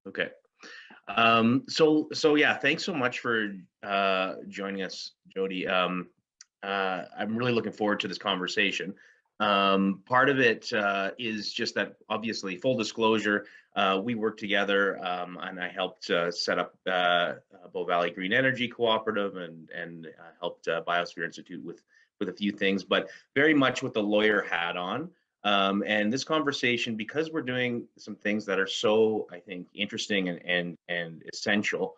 Okay. So yeah, thanks so much for joining us, Jodi. I'm really looking forward to this conversation. Part of it is just that, obviously, full disclosure, we worked together, and I helped set up Bow Valley Green Energy Cooperative, and helped Biosphere Institute with a few things, but very much with the lawyer hat on. And this conversation, because we're doing some things that are so, I think, interesting and essential,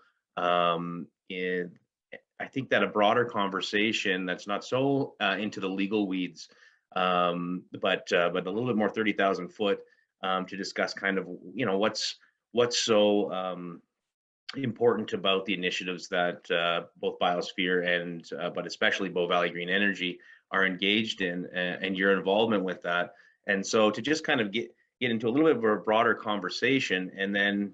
I think that a broader conversation that's not so into the legal weeds, but a little bit more 30,000 foot, to discuss kind of, what's so important about the initiatives that both Biosphere and but especially Bow Valley Green Energy are engaged in, and your involvement with that. And so to just kind of get into a little bit of a broader conversation, and then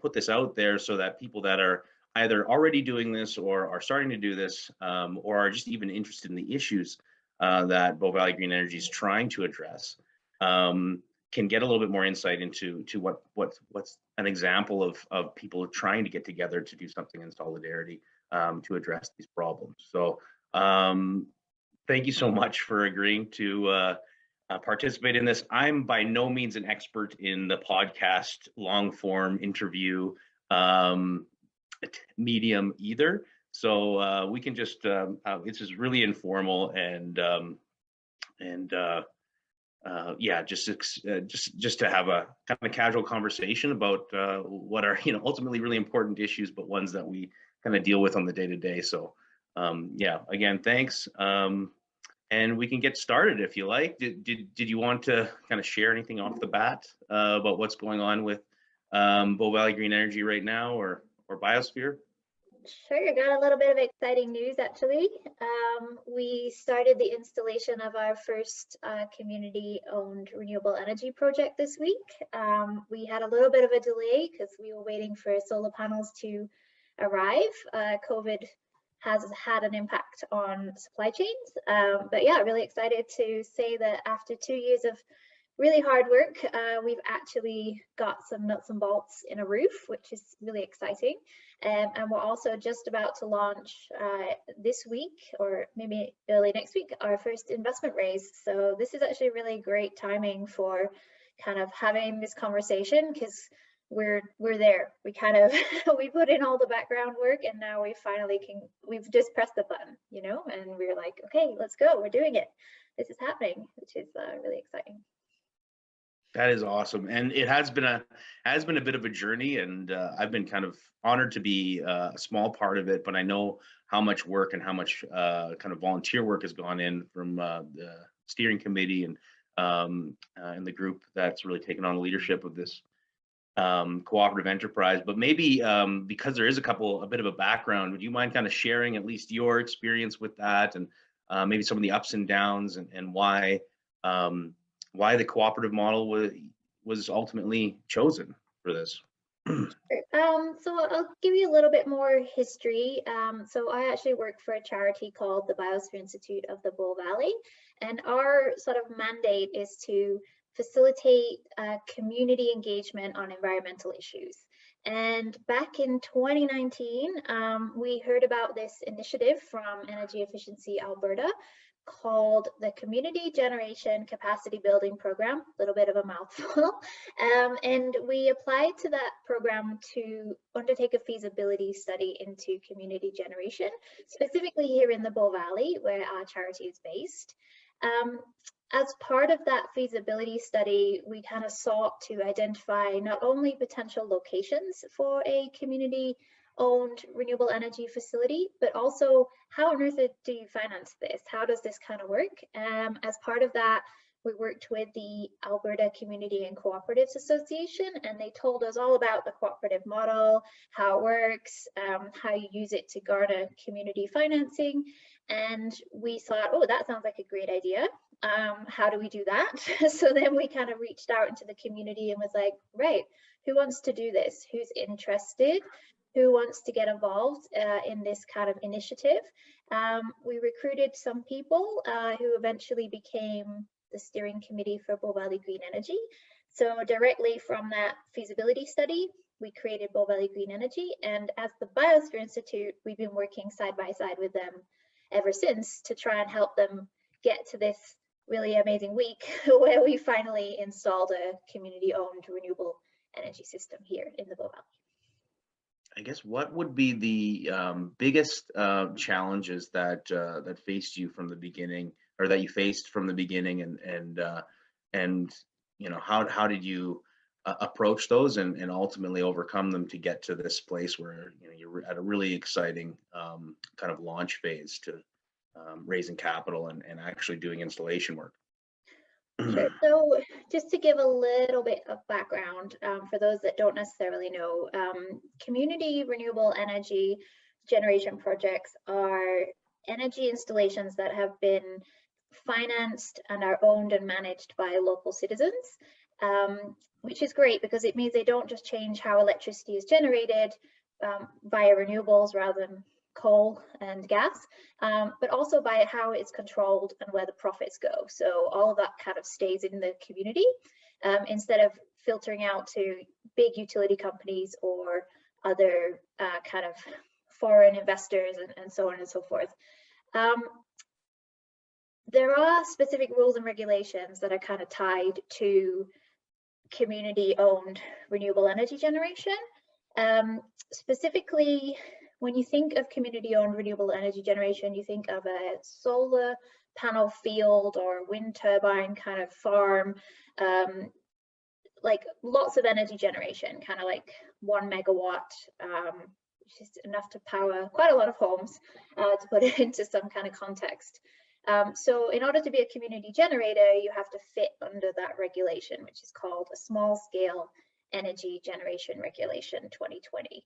put this out there so that people that are either already doing this or are starting to do this, or are just even interested in the issues that Bow Valley Green Energy is trying to address, can get a little bit more insight into what's an example of people trying to get together to do something in solidarity, to address these problems. So thank you so much for agreeing to participate in this. I'm by no means an expert in the podcast long form interview medium either. So we can just, it's just really informal, and yeah, just to have a kind of casual conversation about what are, ultimately really important issues, but ones that we kind of deal with on the day to day. So yeah, again, thanks. And we can get started if you like. Did you want to kind of share anything off the bat about what's going on with Bow Valley Green Energy right now, or Biosphere? Sure, got a little bit of exciting news actually. We started the installation of our first community-owned renewable energy project this week. We had a little bit of a delay because we were waiting for solar panels to arrive. COVID has had an impact on supply chains, but yeah, really excited to say that after 2 years of really hard work, we've actually got some nuts and bolts in a roof, which is really exciting. And we're also just about to launch this week, or maybe early next week, our first investment raise. So this is actually really great timing for kind of having this conversation, because we're there. We kind of we put in all the background work, and now we finally we've just pressed the button, and we're like, okay, let's go. We're doing it. This is happening, which is really exciting. That is awesome, and it has been a bit of a journey, and I've been kind of honored to be a small part of it. But I know how much work and how much kind of volunteer work has gone in from the steering committee and the group that's really taken on the leadership of this cooperative enterprise. But maybe because there is a bit of a background, would you mind kind of sharing at least your experience with that, and maybe some of the ups and downs, and why the cooperative model was ultimately chosen for this? So I'll give you a little bit more history. So I actually work for a charity called the Biosphere Institute of the Bow Valley, and our sort of mandate is to facilitate community engagement on environmental issues. And back in 2019, we heard about this initiative from Energy Efficiency Alberta called the Community Generation Capacity Building Program, a little bit of a mouthful. And we applied to that program to undertake a feasibility study into community generation, specifically here in the Bow Valley, where our charity is based. As part of that feasibility study, we kind of sought to identify not only potential locations for a community-owned renewable energy facility, but also how on earth do you finance this? How does this kind of work? As part of that, we worked with the Alberta Community and Cooperatives Association, and they told us all about the cooperative model, how it works, how you use it to garner community financing. And we thought, oh, that sounds like a great idea. How do we do that? So then we kind of reached out into the community and was like, right, who wants to do this? Who's interested? Who wants to get involved in this kind of initiative? We recruited some people who eventually became the steering committee for Bow Valley Green Energy. So directly from that feasibility study, we created Bow Valley Green Energy, and as the Biosphere Institute, we've been working side by side with them ever since to try and help them get to this really amazing week where we finally installed a community-owned renewable energy system here in the Bow Valley. I guess what would be the biggest challenges that that faced you from the beginning, or that you faced from the beginning, and you know, how did you approach those and ultimately overcome them to get to this place where, you know, you're at a really exciting kind of launch phase to raising capital and actually doing installation work? Sure. So just to give a little bit of background for those that don't necessarily know, community renewable energy generation projects are energy installations that have been financed and are owned and managed by local citizens, which is great because it means they don't just change how electricity is generated via renewables rather than coal and gas, but also by how it's controlled and where the profits go. So all of that kind of stays in the community instead of filtering out to big utility companies or other kind of foreign investors and so on and so forth. There are specific rules and regulations that are kind of tied to community-owned renewable energy generation. Specifically, when you think of community-owned renewable energy generation, you think of a solar panel field or wind turbine kind of farm, like lots of energy generation, kind of like 1 megawatt, which is enough to power quite a lot of homes, to put it into some kind of context. So in order to be a community generator, you have to fit under that regulation, which is called a Small Scale Energy Generation Regulation 2020.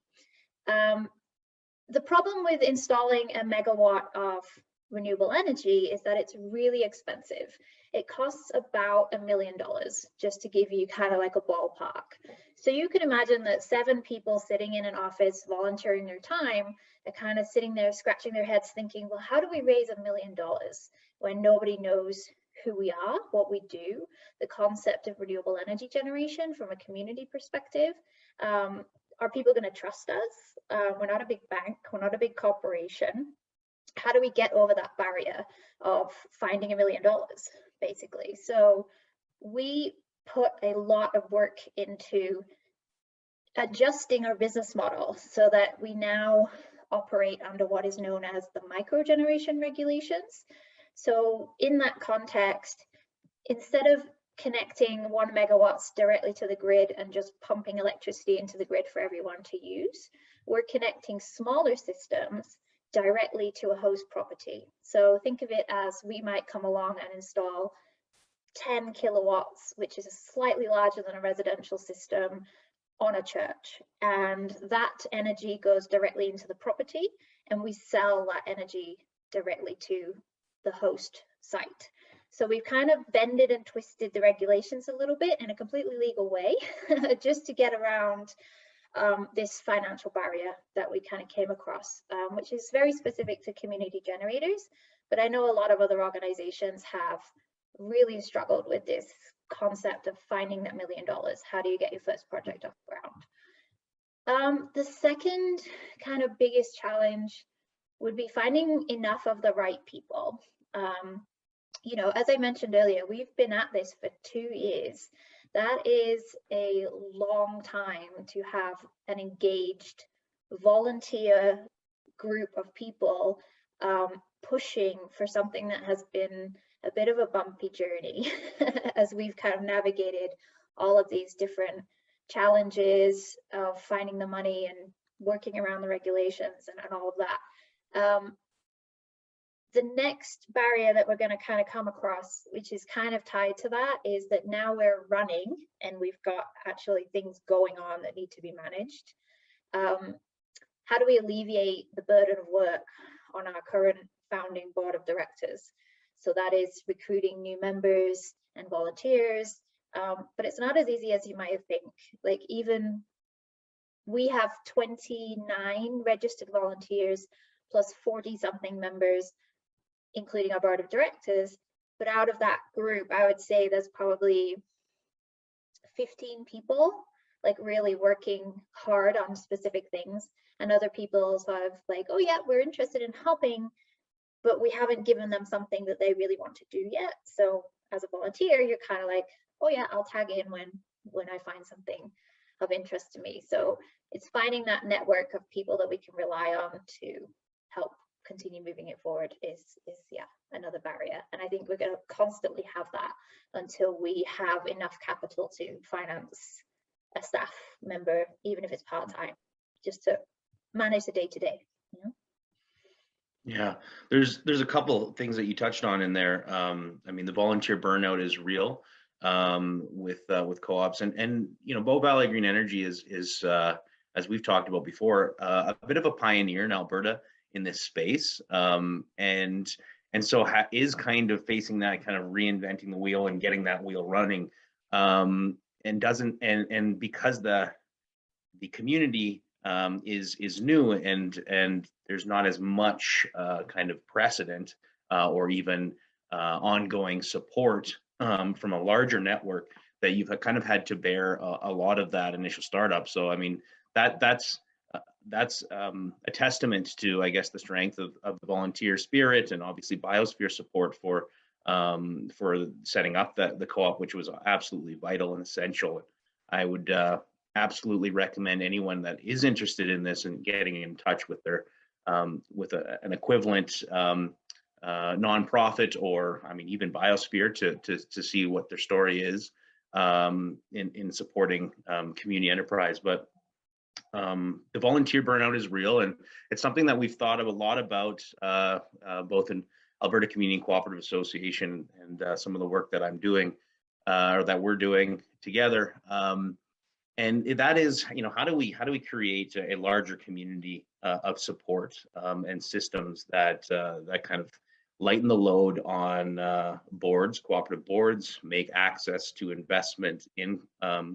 The problem with installing a megawatt of renewable energy is that it's really expensive. It costs about $1 million, just to give you kind of like a ballpark. So you can imagine that 7 people sitting in an office volunteering their time are kind of sitting there scratching their heads thinking, well, how do we raise $1 million when nobody knows who we are, what we do, the concept of renewable energy generation from a community perspective? Are people going to trust us? We're not a big bank, we're not a big corporation. How do we get over that barrier of finding $1 million, basically? So we put a lot of work into adjusting our business model so that we now operate under what is known as the micro generation regulations. So in that context, instead of connecting 1 megawatts directly to the grid and just pumping electricity into the grid for everyone to use, we're connecting smaller systems directly to a host property. So think of it as we might come along and install 10 kilowatts, which is slightly larger than a residential system, on a church, and that energy goes directly into the property and we sell that energy directly to the host site. So we've kind of bended and twisted the regulations a little bit in a completely legal way just to get around this financial barrier that we kind of came across, which is very specific to community generators. But I know a lot of other organizations have really struggled with this concept of finding that $1 million. How do you get your first project off the ground? The second kind of biggest challenge would be finding enough of the right people. You know, as I mentioned earlier, we've been at this for 2 years. That is a long time to have an engaged volunteer group of people pushing for something that has been a bit of a bumpy journey as we've kind of navigated all of these different challenges of finding the money and working around the regulations and all of that. The next barrier that we're going to kind of come across, which is kind of tied to that, is that now we're running and we've got actually things going on that need to be managed. How do we alleviate the burden of work on our current founding board of directors? So that is recruiting new members and volunteers, but it's not as easy as you might think. Like, even we have 29 registered volunteers plus 40 something members, including our board of directors. But out of that group, I would say there's probably 15 people like really working hard on specific things, and other people sort of like, oh yeah, we're interested in helping, but we haven't given them something that they really want to do yet. So as a volunteer, you're kind of like, oh yeah, I'll tag in when I find something of interest to me. So it's finding that network of people that we can rely on to help continue moving it forward is yeah, another barrier. And I think we're going to constantly have that until we have enough capital to finance a staff member, even if it's part-time, just to manage the day-to-day, you know? Yeah, there's a couple things that you touched on in there. I mean, the volunteer burnout is real with co-ops, and you know, Bow Valley Green Energy is as we've talked about before, a bit of a pioneer in Alberta in this space, and so is kind of facing that kind of reinventing the wheel and getting that wheel running, and doesn't and because the community is new and there's not as much kind of precedent or even ongoing support from a larger network, that you've kind of had to bear a lot of that initial startup. So I mean, that's a testament to, I guess, the strength of the volunteer spirit, and obviously biosphere support for setting up the co-op, which was absolutely vital and essential. I would absolutely recommend anyone that is interested in this and getting in touch with their with an equivalent nonprofit, or I mean even biosphere, to see what their story is in supporting community enterprise. But the volunteer burnout is real, and it's something that we've thought of a lot about both in Alberta Community and Cooperative Association and some of the work that I'm doing or that we're doing together. And that is, you know, how do we create a larger community of support and systems that that kind of lighten the load on boards, cooperative boards, make access to investment in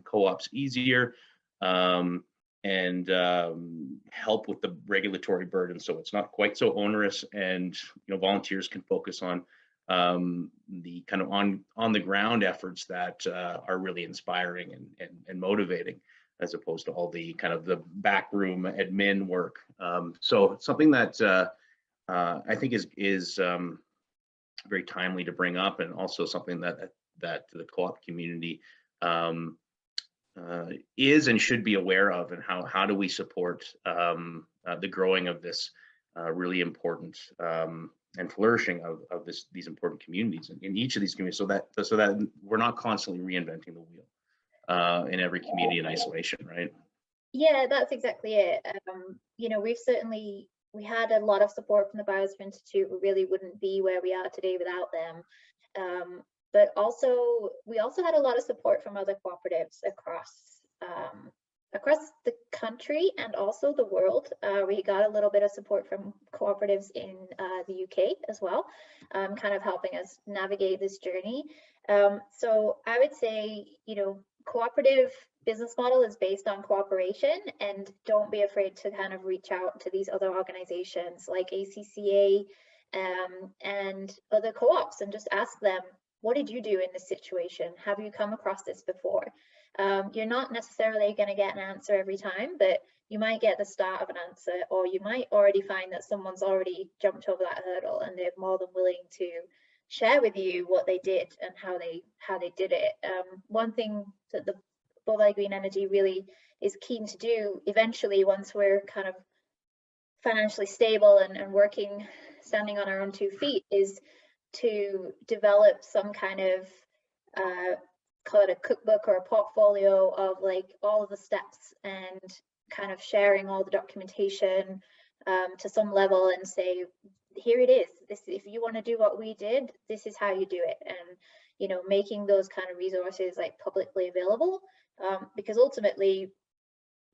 co-ops easier, and help with the regulatory burden, so it's not quite so onerous, and you know, volunteers can focus on the kind of on the ground efforts that are really inspiring and motivating, as opposed to all the kind of the backroom admin work. So something that I think is very timely to bring up, and also something that the co-op community is and should be aware of, and how do we support the growing of this really important and flourishing of these important communities in each of these communities, so that we're not constantly reinventing the wheel in every community in isolation, right? Yeah, that's exactly it. You know, we had a lot of support from the Biosphere Institute. We really wouldn't be where we are today without them. But also, we also had a lot of support from other cooperatives across the country and also the world. We got a little bit of support from cooperatives in the UK as well, kind of helping us navigate this journey. So I would say, you know, cooperative business model is based on cooperation, and don't be afraid to kind of reach out to these other organizations like ACCA and other co-ops, and just ask them, what did you do in this situation? Have you come across this before? You're not necessarily going to get an answer every time, but you might get the start of an answer, or you might already find that someone's already jumped over that hurdle and they're more than willing to share with you what they did and how they did it. One thing that the Bow Valley Green Energy really is keen to do eventually, once we're kind of financially stable and working, standing on our own 2 feet, is to develop some kind of call it a cookbook or a portfolio of like all of the steps, and kind of sharing all the documentation to some level, and say, here it is, this, if you want to do what we did, this is how you do it. And you know, making those kind of resources like publicly available, because ultimately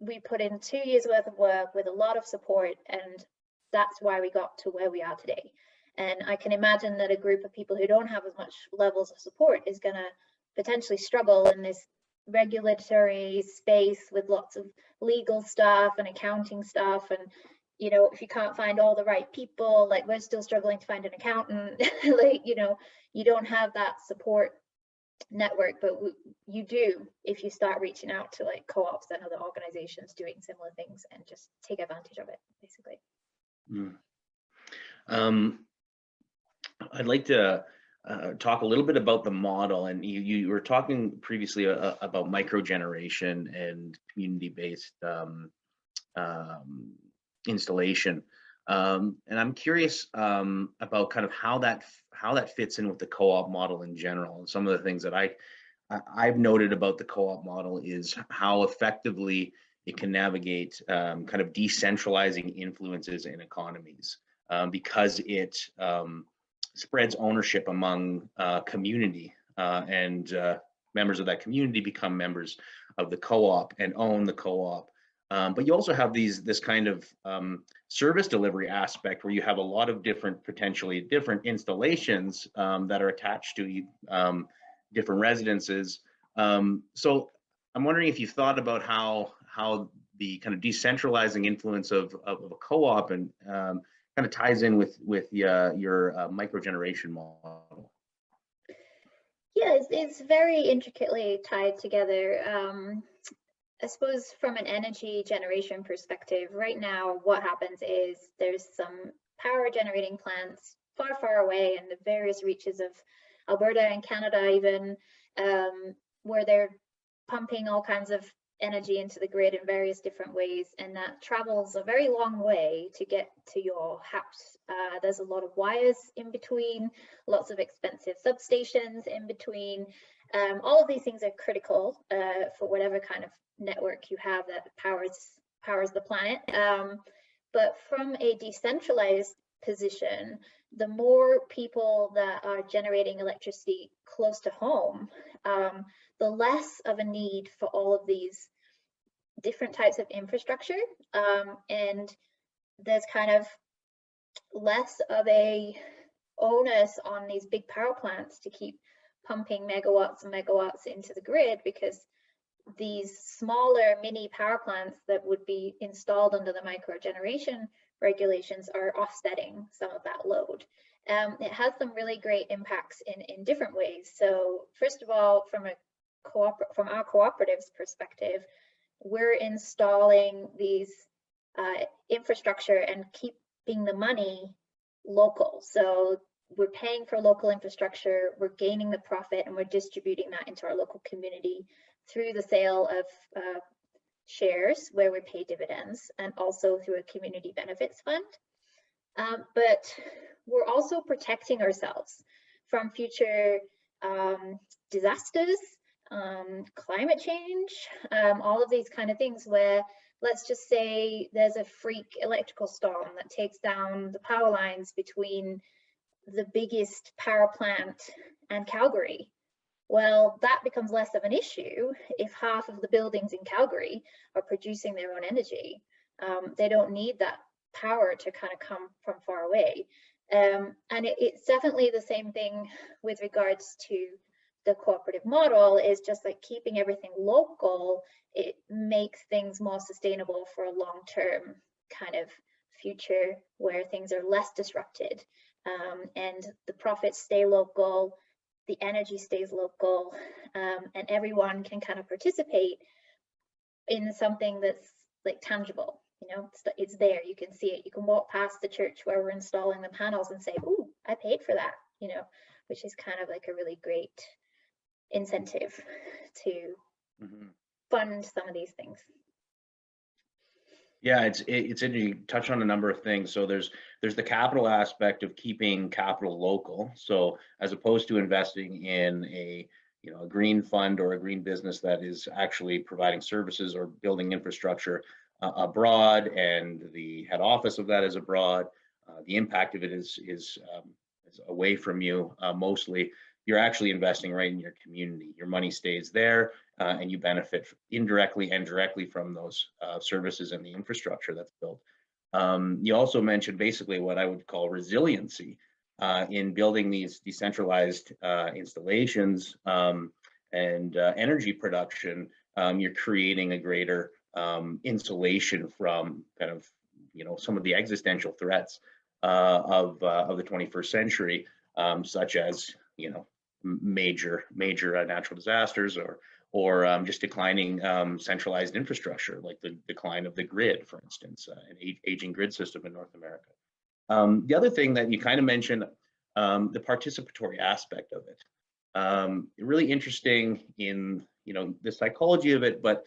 we put in 2 years worth of work with a lot of support, and that's why we got to where we are today. And I can imagine that a group of people who don't have as much levels of support is going to potentially struggle in this regulatory space with lots of legal stuff and accounting stuff. And, you know, if you can't find all the right people, like we're still struggling to find an accountant, like, you know, you don't have that support network, but you do if you start reaching out to like co-ops and other organizations doing similar things and just take advantage of it, basically. I'd like to talk a little bit about the model, and you were talking previously about microgeneration and community-based installation, and I'm curious about kind of how that fits in with the co-op model in general. And some of the things that I've noted about the co-op model is how effectively it can navigate kind of decentralizing influences in economies, because it spreads ownership among community, and members of that community become members of the co-op and own the co-op. But you also have this kind of service delivery aspect where you have a lot of potentially different installations that are attached to different residences. So I'm wondering if you've thought about how the kind of decentralizing influence of a co-op and kind of ties in with your microgeneration model. Yeah, it's very intricately tied together. I suppose from an energy generation perspective, right now, what happens is there's some power generating plants far, far away in the various reaches of Alberta and Canada even, where they're pumping all kinds of energy into the grid in various different ways, and that travels a very long way to get to your house. There's a lot of wires in between, lots of expensive substations in between. All of these things are critical for whatever kind of network you have that powers the planet. But from a decentralized position, the more people that are generating electricity close to home, the less of a need for all of these different types of infrastructure, and there's kind of less of a onus on these big power plants to keep pumping megawatts and megawatts into the grid, because these smaller mini power plants that would be installed under the microgeneration regulations are offsetting some of that load. It has some really great impacts in different ways. So first of all, from our cooperative's perspective, we're installing these infrastructure and keeping the money local. So we're paying for local infrastructure, we're gaining the profit, and we're distributing that into our local community through the sale of shares where we pay dividends, and also through a community benefits fund. But we're also protecting ourselves from future disasters, climate change, all of these kind of things where, let's just say there's a freak electrical storm that takes down the power lines between the biggest power plant and Calgary. Well, that becomes less of an issue if half of the buildings in Calgary are producing their own energy. They don't need that power to kind of come from far away. And it's definitely the same thing with regards to the cooperative model, is just like keeping everything local. It makes things more sustainable for a long-term kind of future where things are less disrupted, and the profits stay local, the energy stays local, and everyone can kind of participate in something that's like tangible. You know, it's there, you can see it, you can walk past the church where we're installing the panels and say, "Ooh, I paid for that," you know, which is kind of like a really great incentive to fund some of these things. Yeah, it's interesting. You touch on a number of things. So there's the capital aspect of keeping capital local. So as opposed to investing in a green fund or a green business that is actually providing services or building infrastructure abroad, and the head office of that is abroad, the impact of it is away from you mostly. You're actually investing right in your community. Your money stays there, and you benefit indirectly and directly from those services and the infrastructure that's built. You also mentioned basically what I would call resiliency in building these decentralized installations and energy production. You're creating a greater insulation from kind of some of the existential threats of the 21st century, such as major natural disasters, or just declining centralized infrastructure, like the decline of the grid, for instance, an aging grid system in North America. The other thing that you kind of mentioned, the participatory aspect of it. Really interesting in the psychology of it, but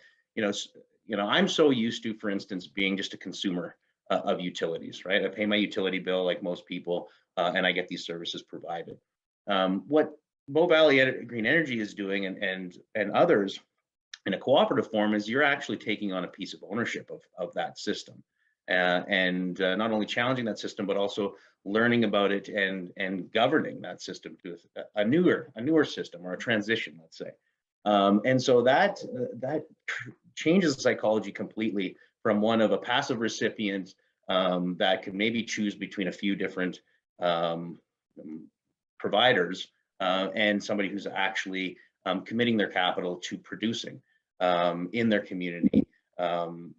I'm so used to, for instance, being just a consumer of utilities, right? I pay my utility bill like most people, and I get these services provided. What Bow Valley Green Energy is doing, and others in a cooperative form, is you're actually taking on a piece of ownership of that system, and not only challenging that system, but also learning about it and governing that system to a newer system, or a transition, let's say. And so that changes the psychology completely from one of a passive recipient that could maybe choose between a few different providers, and somebody who's actually committing their capital to producing in their community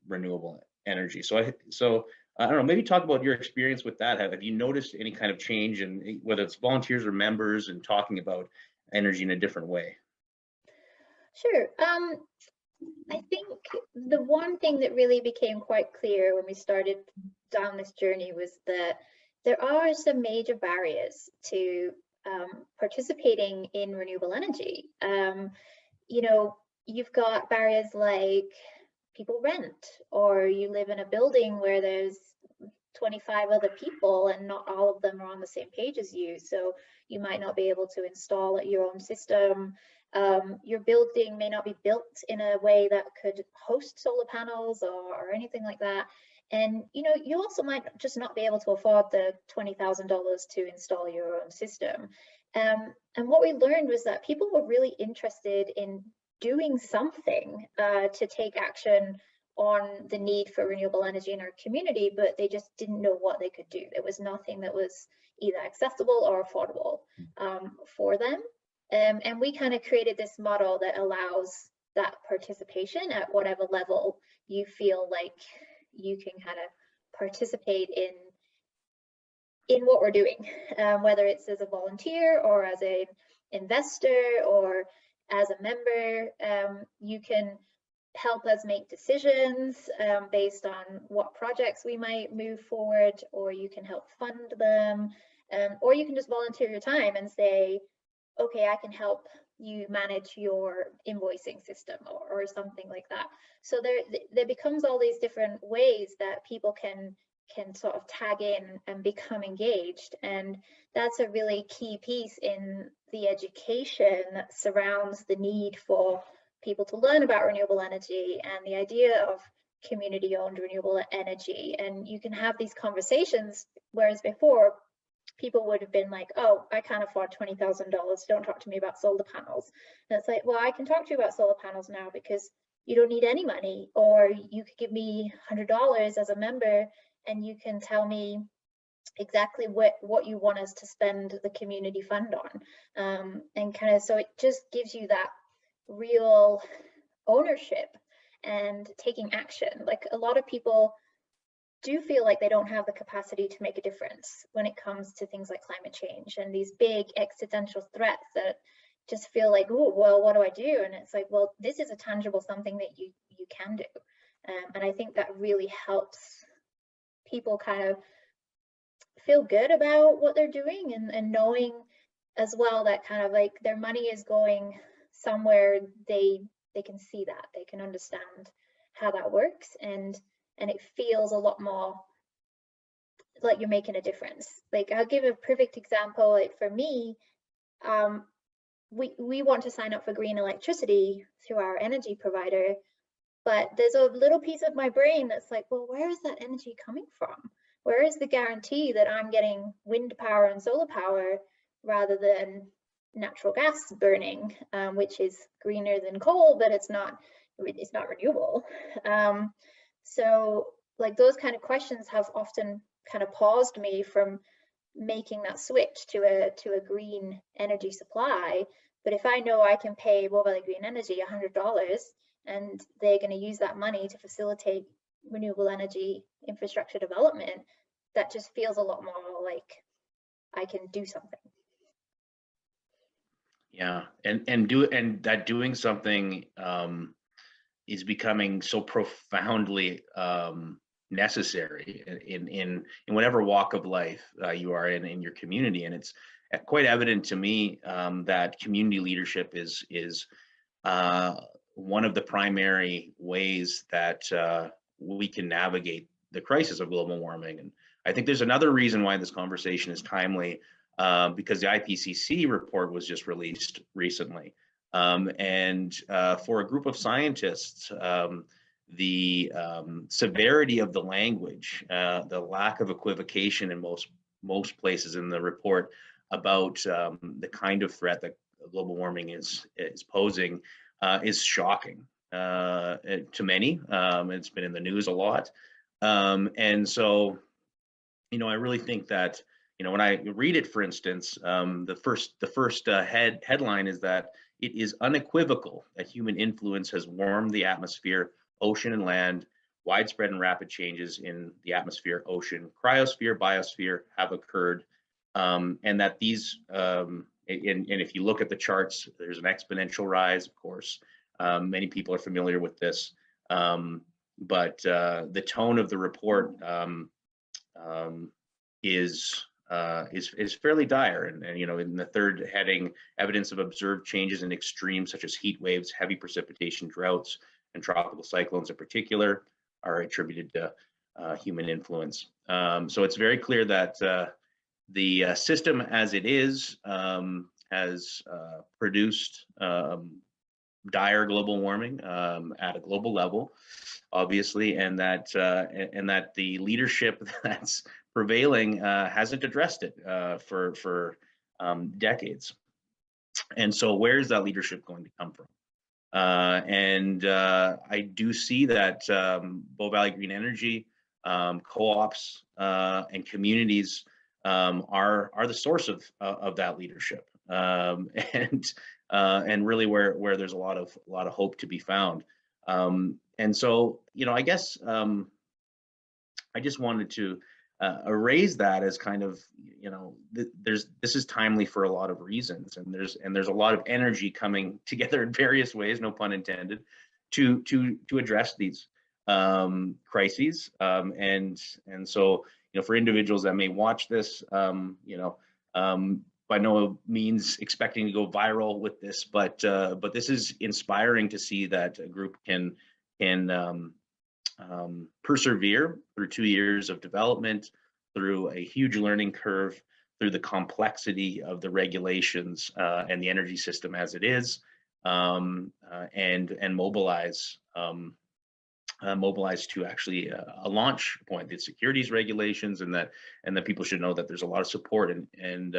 renewable energy. So I don't know, maybe talk about your experience with that. Have you noticed any kind of change in whether it's volunteers or members and talking about energy in a different way? Sure. I think the one thing that really became quite clear when we started down this journey was that there are some major barriers to participating in renewable energy. You've got barriers like people rent, or you live in a building where there's 25 other people and not all of them are on the same page as you, so you might not be able to install your own system. Your building may not be built in a way that could host solar panels or anything like that. And you also might just not be able to afford the $20,000 to install your own system. And what we learned was that people were really interested in doing something to take action on the need for renewable energy in our community, but they just didn't know what they could do. There was nothing that was either accessible or affordable for them. And we kind of created this model that allows that participation at whatever level you feel like you can kind of participate in what we're doing, whether it's as a volunteer or as an investor or as a member. You can help us make decisions based on what projects we might move forward, or you can help fund them, or you can just volunteer your time and say, okay, I can help you manage your invoicing system, or something like that. So there becomes all these different ways that people can sort of tag in and become engaged. And that's a really key piece in the education that surrounds the need for people to learn about renewable energy and the idea of community-owned renewable energy. And you can have these conversations, whereas before people would have been like, oh, I can't afford $20,000, don't talk to me about solar panels. And it's like, well, I can talk to you about solar panels now because you don't need any money, or you could give me $100 as a member and you can tell me exactly what you want us to spend the community fund on. And kind of, so it just gives you that real ownership and taking action. Like, a lot of people do feel like they don't have the capacity to make a difference when it comes to things like climate change and these big existential threats that just feel like, oh, well, what do I do? And it's like, well, this is a tangible something that you can do. And I think that really helps people kind of feel good about what they're doing, and knowing as well that kind of like their money is going somewhere they can see, that they can understand how that works, and it feels a lot more like you're making a difference. Like, I'll give a perfect example. Like, for me, we want to sign up for green electricity through our energy provider, but there's a little piece of my brain that's like, well, where is that energy coming from? Where is the guarantee that I'm getting wind power and solar power rather than natural gas burning, which is greener than coal, but it's not renewable. So like, those kind of questions have often kind of paused me from making that switch to a green energy supply. But if I know I can pay Bow Valley Green Energy $100 and they're going to use that money to facilitate renewable energy infrastructure development, that just feels a lot more like I can do something. Yeah, and that doing something is becoming so profoundly necessary in whatever walk of life you are in your community, and it's quite evident to me that community leadership is uh, one of the primary ways that we can navigate the crisis of global warming. And I think there's another reason why this conversation is timely, because the IPCC report was just released recently. And for a group of scientists, the severity of the language, the lack of equivocation in most places in the report about the kind of threat that global warming is posing is shocking to many. It's been in the news a lot, and so I really think that when I read it, for instance, the first headline is that it is unequivocal that human influence has warmed the atmosphere, ocean, and land. Widespread and rapid changes in the atmosphere, ocean, cryosphere, biosphere have occurred, and that these and if you look at the charts, there's an exponential rise, of course. Many people are familiar with this, but the tone of the report is fairly dire. And in the third heading, evidence of observed changes in extremes such as heat waves, heavy precipitation, droughts, and tropical cyclones in particular are attributed to human influence. So it's very clear that the system as it is has produced dire global warming at a global level, obviously, and that the leadership that's prevailing hasn't addressed it for decades. And so, where is that leadership going to come from? And I do see that Bow Valley Green Energy, co-ops, and communities are the source of that leadership, and really where there's a lot of hope to be found. And so I guess I just wanted to raise that as kind of this is timely for a lot of reasons, and there's a lot of energy coming together in various ways, no pun intended, to address these crises, and so for individuals that may watch this, by no means expecting to go viral with this, but this is inspiring to see that a group can persevere through 2 years of development, through a huge learning curve, through the complexity of the regulations and the energy system as it is, and mobilize to actually a launch point, the securities regulations, and that people should know that there's a lot of support and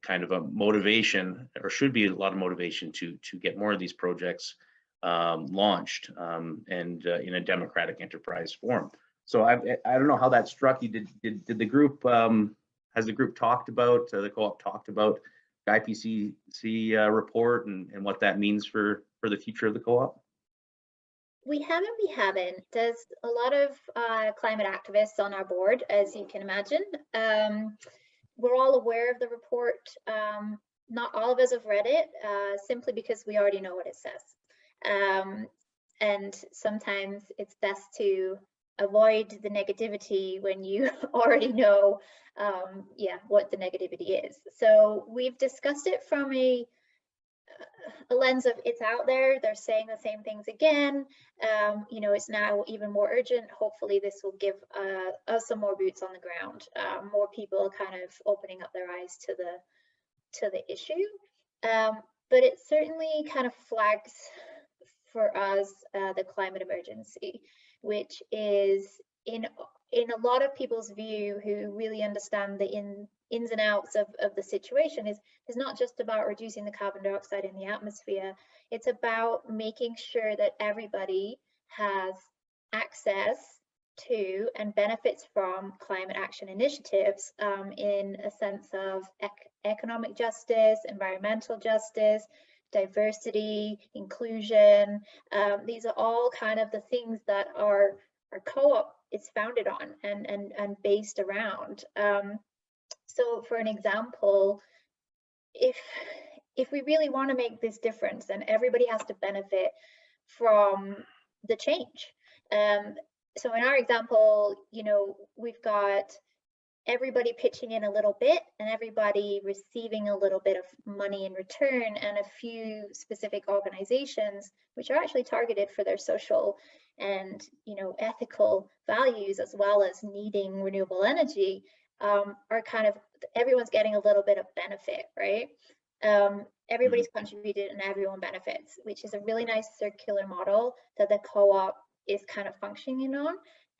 kind of a motivation, or should be a lot of motivation to get more of these projects launched and in a democratic enterprise form. So I don't know how that struck you. Did the group has the group talked about the co-op talked about the IPCC report and what that means for the future of the co-op? We haven't. There's a lot of climate activists on our board, as you can imagine. We're all aware of the report. Not all of us have read it, simply because we already know what it says. And sometimes it's best to avoid the negativity when you already know what the negativity is. So we've discussed it from a lens of it's out there, they're saying the same things again. It's now even more urgent. Hopefully this will give us some more boots on the ground, more people kind of opening up their eyes to the issue. But it certainly kind of flags for us the climate emergency, which is in a lot of people's view who really understand the ins and outs of the situation is not just about reducing the carbon dioxide in the atmosphere. It's about making sure that everybody has access to and benefits from climate action initiatives in a sense of economic justice, environmental justice, diversity, inclusion. These are all kind of the things that our co-op is founded on and based around. So for an example, if we really want to make this difference, then everybody has to benefit from the change. So in our example, you know, we've got everybody pitching in a little bit and everybody receiving a little bit of money in return, and a few specific organizations which are actually targeted for their social and, you know, ethical values, as well as needing renewable energy, are kind of, everyone's getting a little bit of benefit, right? Everybody's contributed and everyone benefits, which is a really nice circular model that the co-op is kind of functioning on.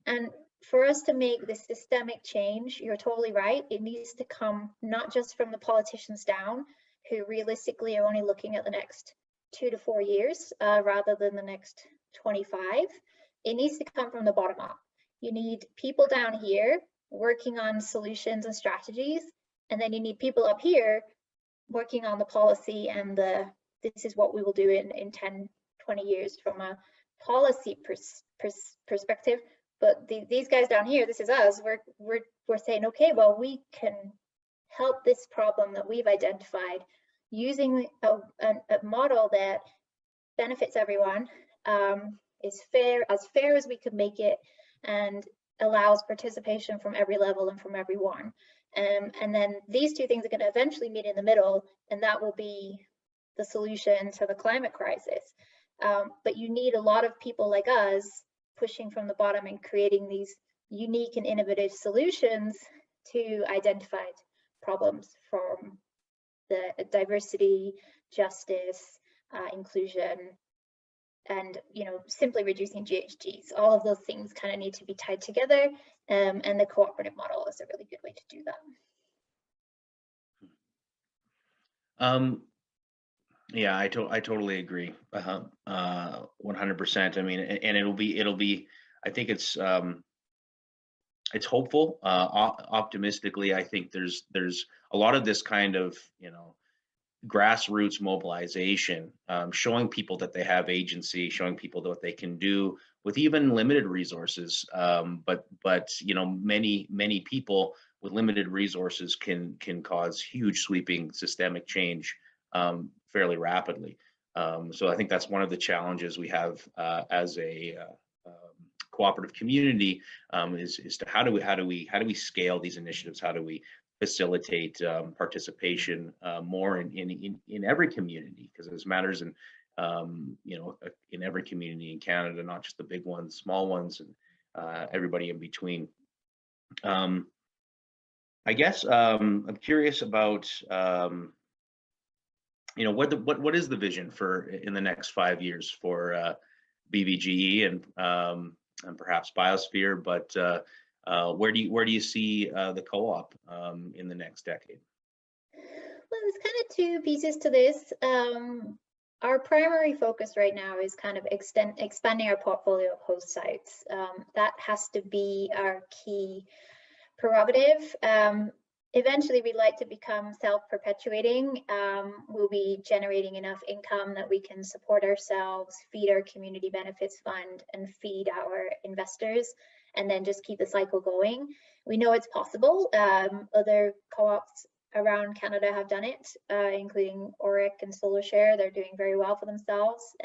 And for us to make this systemic change, you're totally right, it needs to come not just from the politicians down, who realistically are only looking at the next 2 to 4 years rather than the next 25. It needs to come from the bottom up. You need people down here working on solutions and strategies, and then you need people up here working on the policy and this is what we will do in 10, 20 years from a policy perspective. But these guys down here, this is us, we're saying, okay, well, we can help this problem that we've identified using a model that benefits everyone, is as fair as we could make it, and allows participation from every level and from everyone. And then these two things are going to eventually meet in the middle, and that will be the solution to the climate crisis. But you need a lot of people like us pushing from the bottom and creating these unique and innovative solutions to identified problems from the diversity, justice, inclusion, and, you know, simply reducing GHGs. All of those things kind of need to be tied together, and the cooperative model is a really good way to do that. Yeah, I totally agree. 100%. I mean, and it'll be. I think it's hopeful. Optimistically, I think there's a lot of this kind of, you know, grassroots mobilization, showing people that they have agency, showing people what they can do with even limited resources. But you know, many people with limited resources can cause huge sweeping systemic change fairly rapidly. So I think that's one of the challenges we have as a cooperative community, is to how do we scale these initiatives? How do we facilitate participation more in every community? Because this matters in, you know, in every community in Canada, not just the big ones, small ones, and everybody in between. I guess I'm curious about, you know, what is the vision for in the next 5 years for BVGE and perhaps Biosphere, but where do you see the co-op in the next decade? Well, there's kind of two pieces to this. Our primary focus right now is kind of expanding our portfolio of host sites. That has to be our key prerogative. Eventually, we'd like to become self-perpetuating. We'll be generating enough income that we can support ourselves, feed our community benefits fund, and feed our investors, and then just keep the cycle going. We know it's possible. Other co-ops around Canada have done it, including Oric and SolarShare. They're doing very well for themselves.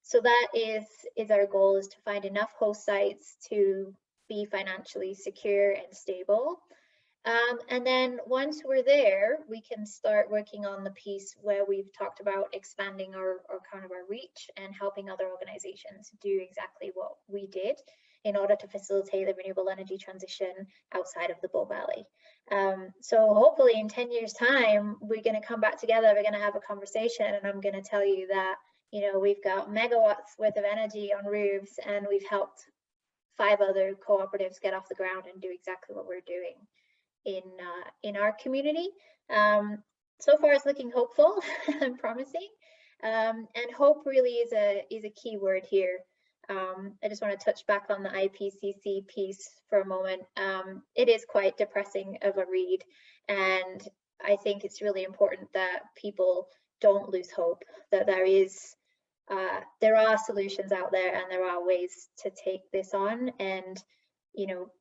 So that is our goal, is to find enough host sites to be financially secure and stable. And then once we're there, we can start working on the piece where we've talked about expanding our kind of our reach and helping other organizations do exactly what we did in order to facilitate the renewable energy transition outside of the Bow Valley. So hopefully in 10 years time, we're going to come back together, we're going to have a conversation, and I'm going to tell you that, you know, we've got megawatts worth of energy on roofs, and we've helped 5 other cooperatives get off the ground and do exactly what we're doing in our community. So far it's looking hopeful and promising, and hope really is a key word here. I just want to touch back on the IPCC piece for a moment. It is quite depressing of a read, and I think it's really important that people don't lose hope, that there are solutions out there and there are ways to take this on. And, you know,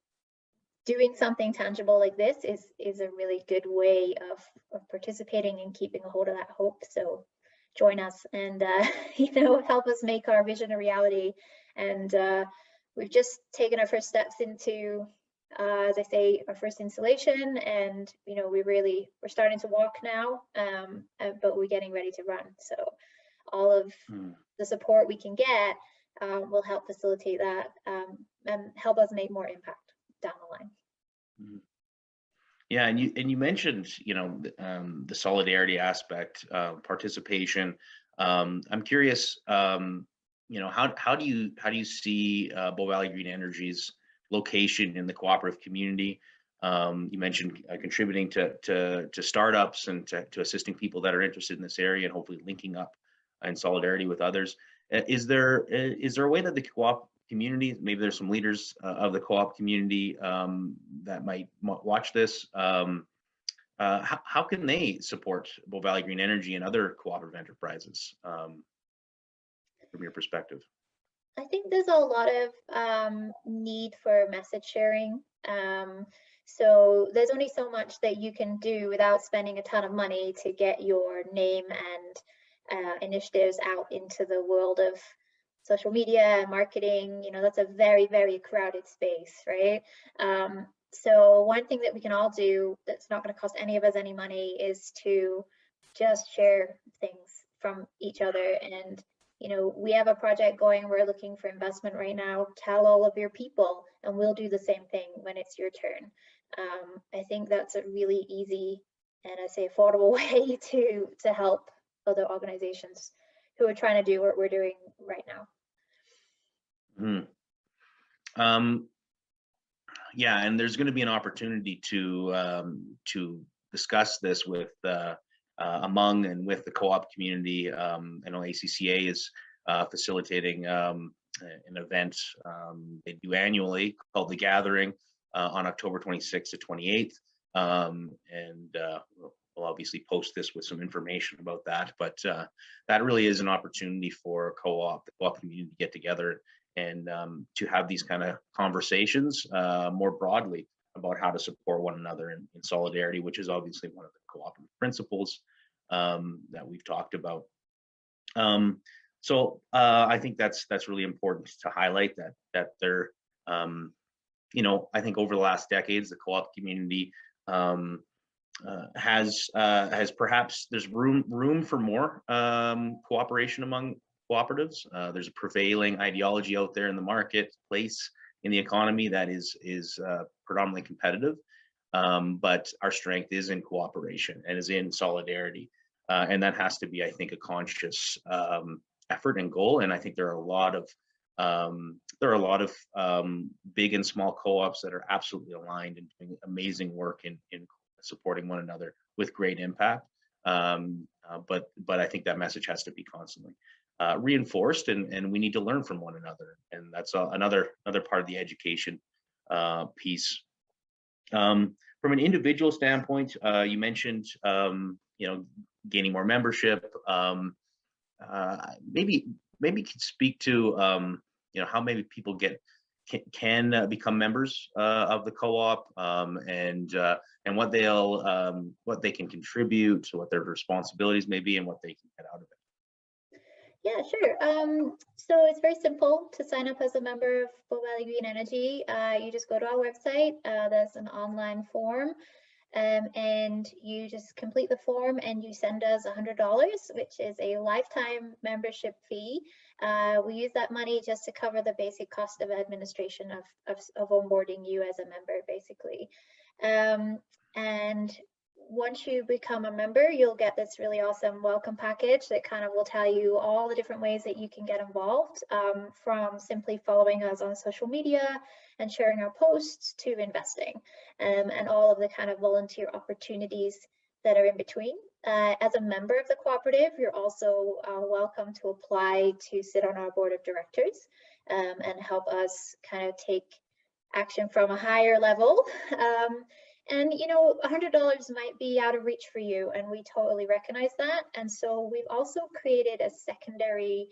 doing something tangible like this is a really good way of participating and keeping a hold of that hope. So join us and you know, help us make our vision a reality. And we've just taken our first steps into, as I say, our first installation, and you know, we're starting to walk now, but we're getting ready to run. So all of the support we can get will help facilitate that and help us make more impact down the line. Yeah, and you mentioned, you know, the solidarity aspect, participation. I'm curious, you know, how do you see Bow Valley Green Energy's location in the cooperative community? You mentioned contributing to startups and to assisting people that are interested in this area, and hopefully linking up in solidarity with others. Is there a way that the co-op community, maybe there's some leaders of the co-op community that might watch this, how can they support Bow Valley Green Energy and other cooperative enterprises from your perspective? I think there's a lot of need for message sharing. So there's only so much that you can do without spending a ton of money to get your name and initiatives out into the world of social media and marketing. You know, that's a very, very crowded space, right? So one thing that we can all do that's not going to cost any of us any money is to just share things from each other. And you know, we have a project going, we're looking for investment right now. Tell all of your people and we'll do the same thing when it's your turn. I think that's a really easy and I say affordable way to help other organizations who are trying to do what we're doing right now. Yeah, and there's going to be an opportunity to discuss this with among and with the co-op community. I know ACCA is facilitating an event they do annually called The Gathering on October 26th to 28th. And we'll obviously post this with some information about that. But that really is an opportunity for the co-op community to get together and to have these kind of conversations more broadly about how to support one another in solidarity, which is obviously one of the cooperative principles that we've talked about. So I think that's really important to highlight that there, you know, I think over the last decades, the co-op community has perhaps there's room for more cooperation among cooperatives. There's a prevailing ideology out there in the marketplace, in the economy, that is predominantly competitive, but our strength is in cooperation and is in solidarity, and that has to be, I think, a conscious effort and goal. And I think there are a lot of big and small co-ops that are absolutely aligned and doing amazing work in supporting one another with great impact. But I think that message has to be constantly reinforced, and we need to learn from one another, and that's another part of the education piece. From an individual standpoint, you mentioned you know, gaining more membership. Maybe you could speak to you know, how maybe people can become members of the co-op, and what they can contribute, what their responsibilities may be, and what they can get out of it. Yeah, sure. So it's very simple to sign up as a member of Bow Valley Green Energy. You just go to our website. There's an online form, and you just complete the form and you send us $100, which is a lifetime membership fee. We use that money just to cover the basic cost of administration of onboarding you as a member, basically. And once you become a member, you'll get this really awesome welcome package that kind of will tell you all the different ways that you can get involved, from simply following us on social media and sharing our posts to investing, and all of the kind of volunteer opportunities that are in between. As a member of the cooperative, you're also welcome to apply to sit on our board of directors and help us kind of take action from a higher level. And you know, $100 might be out of reach for you, and we totally recognize that. And so we've also created a secondary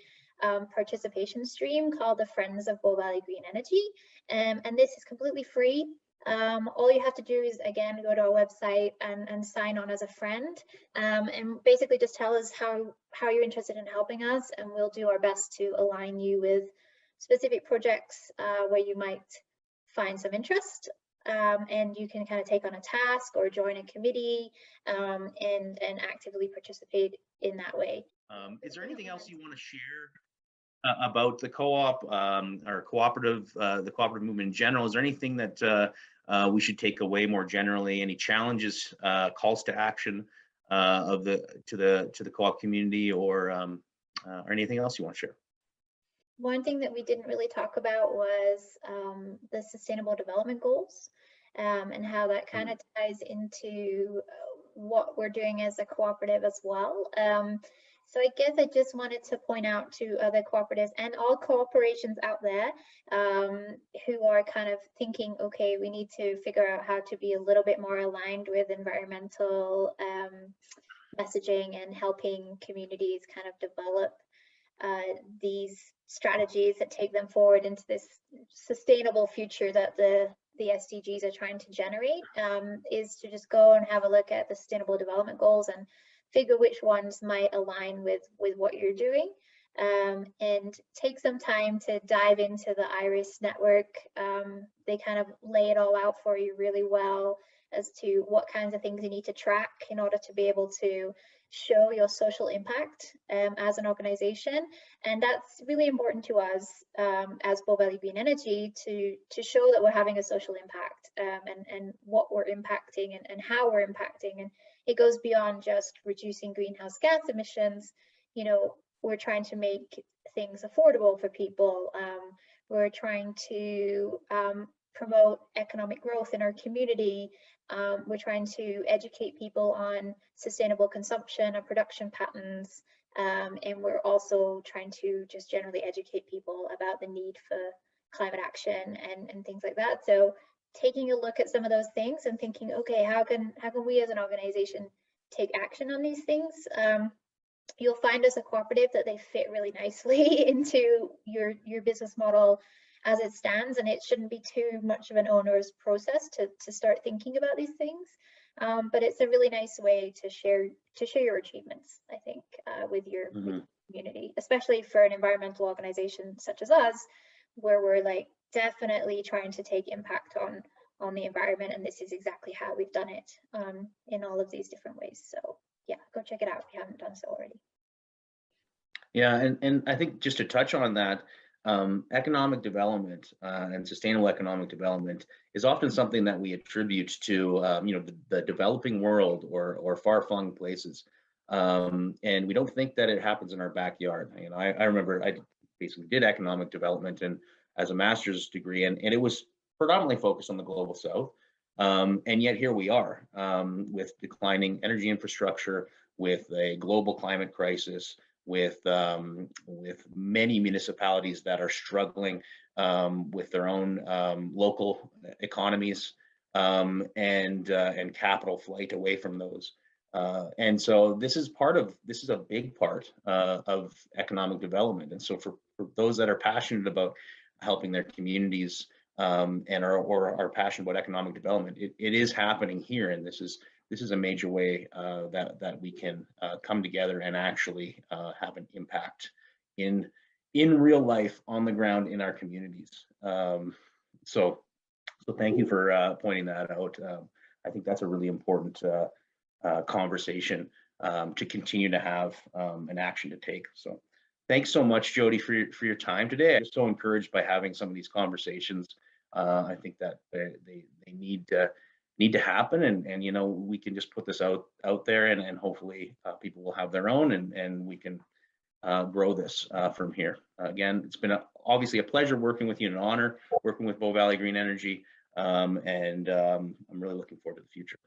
participation stream called the Friends of Bow Valley Green Energy, and this is completely free. All you have to do is, again, go to our website and sign on as a friend, and basically just tell us how you're interested in helping us, and we'll do our best to align you with specific projects where you might find some interest, and you can kind of take on a task or join a committee, and actively participate in that way. Is there anything else you want to share about the co-op or cooperative, the cooperative movement in general? Is there anything that we should take away more generally? Any challenges, calls to action to the co-op community, or anything else you want to share? One thing that we didn't really talk about was the Sustainable Development Goals, and how that kind of ties into what we're doing as a cooperative as well. So I guess I just wanted to point out to other cooperatives and all corporations out there who are kind of thinking, okay, we need to figure out how to be a little bit more aligned with environmental messaging and helping communities kind of develop these strategies that take them forward into this sustainable future that the SDGs are trying to generate, is to just go and have a look at the Sustainable Development Goals and figure which ones might align with what you're doing, and take some time to dive into the IRIS network. They kind of lay it all out for you really well as to what kinds of things you need to track in order to be able to show your social impact as an organization. And that's really important to us as Bow Valley Green Energy to show that we're having a social impact, and what we're impacting, and how we're impacting. And it goes beyond just reducing greenhouse gas emissions. You know, we're trying to make things affordable for people. We're trying to promote economic growth in our community. We're trying to educate people on sustainable consumption and production patterns. And we're also trying to just generally educate people about the need for climate action and things like that. So taking a look at some of those things and thinking, okay, how can we as an organization take action on these things? You'll find as a cooperative that they fit really nicely into your business model as it stands, and it shouldn't be too much of an onerous process to start thinking about these things. But it's a really nice way to share your achievements, I think, with your community, especially for an environmental organization such as us, where we're like definitely trying to take impact on the environment, and this is exactly how we've done it in all of these different ways. So yeah, go check it out if you haven't done so already. Yeah, and I think just to touch on that, economic development and sustainable economic development is often something that we attribute to the developing world or far-flung places, and we don't think that it happens in our backyard. You know, I remember I basically did economic development and as a master's degree, and it was predominantly focused on the global south, and yet here we are with declining energy infrastructure, with a global climate crisis, with many municipalities that are struggling with their own local economies, and capital flight away from those. And so this is a big part of economic development. And so for those that are passionate about helping their communities and are passionate about economic development, it is happening here, and this is a major way that we can come together and actually have an impact in real life on the ground in our communities. So thank you for pointing that out. I think that's a really important conversation to continue to have an action to take. So thanks so much, Jodi, for your time today. I'm so encouraged by having some of these conversations. I think that they need to happen, and you know, we can just put this out there, and hopefully people will have their own, and we can grow this from here. Again, it's been obviously a pleasure working with you, and an honor working with Bow Valley Green Energy, and I'm really looking forward to the future.